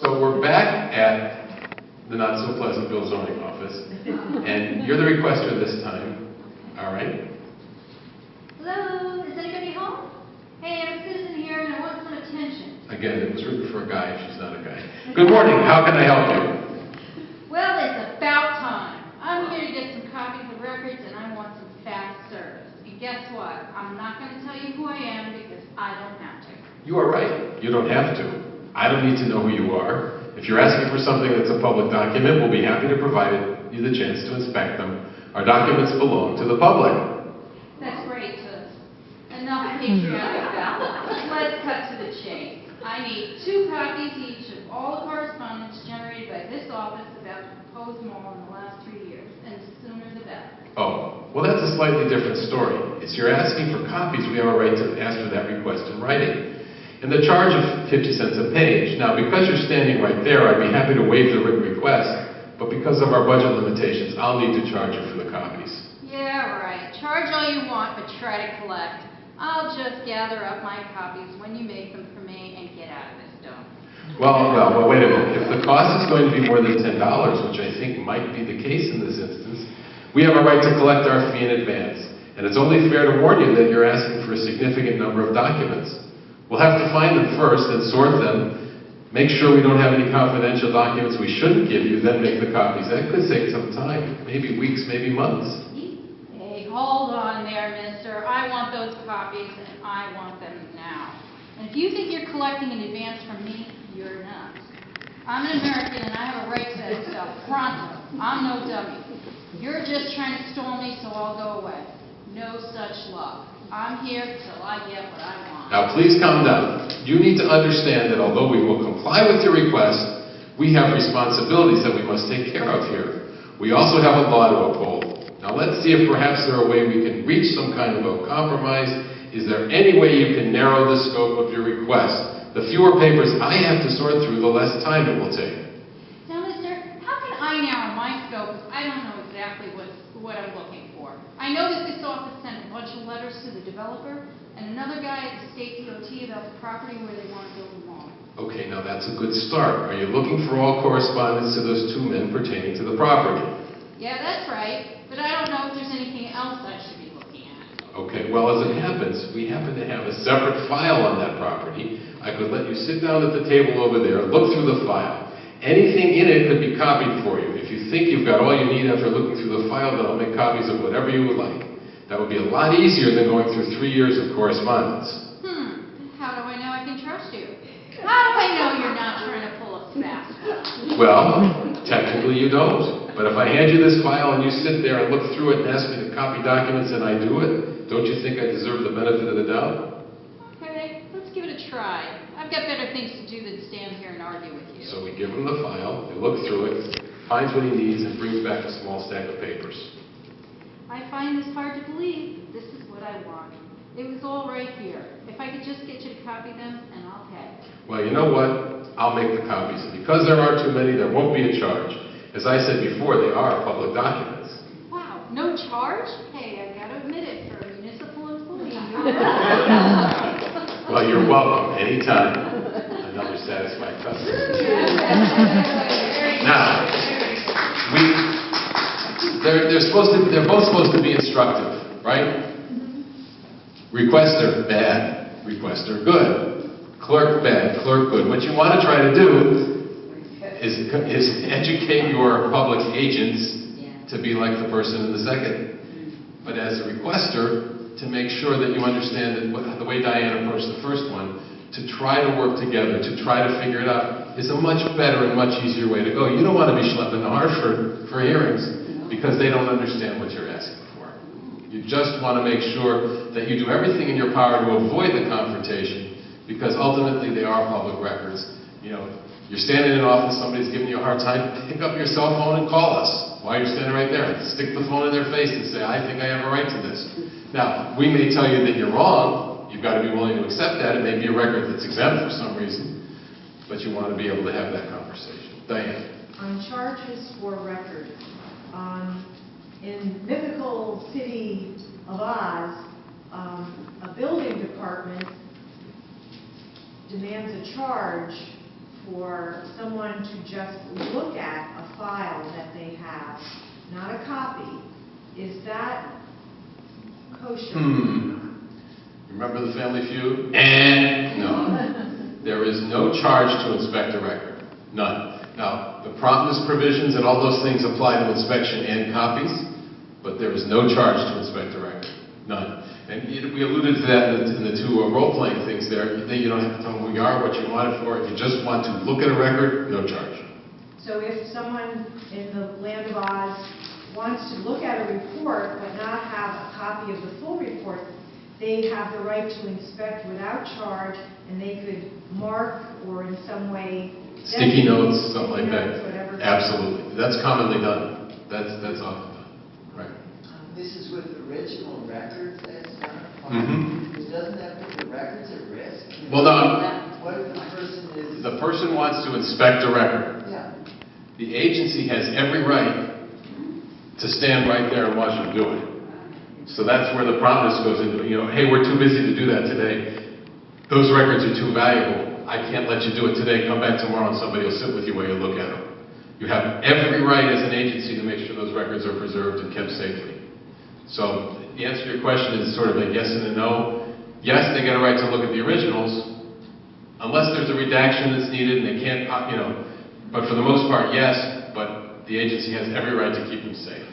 So we're back at the not-so-pleasantville zoning office, and you're the requester this time, all right? Hello, is anybody home? Hey, I'm a citizen here and I want some attention. Again, it was written for a guy, she's not a guy. Good morning, how can I help you? Well, it's about time. I'm here to get some copies of records and I want some fast service. And guess what? I'm not going to tell you who I am because I don't have to. You are right, you don't have to. I don't need to know who you are. If you're asking for something that's a public document, we'll be happy to provide you the chance to inspect them. Our documents belong to the public. That's great, Toots. Enough patriotic babble. Let's cut to the chase. I need 2 copies each of all the correspondence generated by this office about the proposed mall in the last 3 years, and the sooner the better. Oh, well that's a slightly different story. If you're asking for copies, we have a right to ask for that request in writing. And the charge of 50 cents a page. Now, because you're standing right there, I'd be happy to waive the written request, but because of our budget limitations, I'll need to charge you for the copies. Yeah, right. Charge all you want, but try to collect. I'll just gather up my copies when you make them for me and get out of this dome. Well, wait a minute. If the cost is going to be more than $10, which I think might be the case in this instance, we have a right to collect our fee in advance. And it's only fair to warn you that you're asking for a significant number of documents. We'll have to find them first and sort them, make sure we don't have any confidential documents we shouldn't give you, then make the copies. That could take some time, maybe weeks, maybe months. Hey, hold on there, mister. I want those copies, and I want them now. And if you think you're collecting in advance from me, you're nuts. I'm an American, and I have a right to that stuff pronto. I'm no dummy. You're just trying to stall me, so I'll go away. No such luck. I'm here till I get what I want. Now please calm down. You need to understand that although we will comply with your request, we have responsibilities that we must take care of here. We also have a law to uphold. Now let's see if perhaps there's a way we can reach some kind of a compromise. Is there any way you can narrow the scope of your request? The fewer papers I have to sort through, the less time it will take. Now, mister, how can I narrow my scope if I don't know exactly what I'm looking for? I know that this office sent a bunch of letters to the developer and another guy at the state DOT about the property where they want to build a mall. Okay, now that's a good start. Are you looking for all correspondence to those 2 men pertaining to the property? Yeah, that's right. But I don't know if there's anything else I should be looking at. Okay, well, as it happens, we happen to have a separate file on that property. I could let you sit down at the table over there, look through the file. Anything in it could be copied for you. If you think you've got all you need after looking through the file, then I'll make copies of whatever you would like. That would be a lot easier than going through 3 years of correspondence. How do I know I can trust you? How do I know you're not trying to pull a fast one? Well, technically you don't. But if I hand you this file and you sit there and look through it and ask me to copy documents and I do it, don't you think I deserve the benefit of the doubt? Okay, let's give it a try. I've got better things to do than stand here and argue with you. So we give him the file, they look through it, finds what he needs, and brings back a small stack of papers. I find this hard to believe. This is what I want. It was all right here. If I could just get you to copy them, and I'll pay. Well, you know what? I'll make the copies. And because there are too many, there won't be a charge. As I said before, they are public documents. Wow, no charge? Hey, I gotta admit it, for a municipal employee. Well, you're welcome. Anytime. Another satisfied customer. Now, they're both supposed to be instructive, right? Requests are bad, requests are good. Clerk bad, clerk good. What you want to try to do is educate your public agents to be like the person in the second. But as a requester, to make sure that you understand that the way Diane approached the first one, to try to work together, to try to figure it out, is a much better and much easier way to go. You don't want to be schlepping to Hartford for hearings because they don't understand what you're asking for. You just want to make sure that you do everything in your power to avoid the confrontation because ultimately they are public records. You know, you're standing in an office, somebody's giving you a hard time, pick up your cell phone and call us while you're standing right there. Stick the phone in their face and say, I think I have a right to this. Now, we may tell you that you're wrong. You've got to be willing to accept that. It may be a record that's exempt for some reason, but you want to be able to have that conversation. Diane. On charges for record, in mythical city of Oz, a building department demands a charge for someone to just look at a file that they have, not a copy. Is that kosher? Remember the Family Feud? And no. There is no charge to inspect a record. None. Now, the promptness provisions and all those things apply to inspection and copies, but there is no charge to inspect a record. None. And we alluded to that in the two role-playing things there. You don't have to tell them who you are, what you want it for. If you just want to look at a record, no charge. So if someone in the land of Oz wants to look at a report but not have a copy of the full report, they have the right to inspect without charge, and they could mark or in some way... Sticky notes, something like that. Whatever. Absolutely. That's commonly done. That's often done. Right. This is with original records that's done. Mm-hmm. Doesn't that put the records at risk? Well, no. What if the person is... The person wants to inspect a record. Yeah. The agency has every right to stand right there and watch them do it. So that's where the promptness goes into it. Hey, we're too busy to do that today. Those records are too valuable. I can't let you do it today. Come back tomorrow and somebody will sit with you while you look at them. You have every right as an agency to make sure those records are preserved and kept safely. So the answer to your question is sort of a yes and a no. Yes, they get a right to look at the originals, unless there's a redaction that's needed and they can't, but for the most part, yes, but the agency has every right to keep them safe.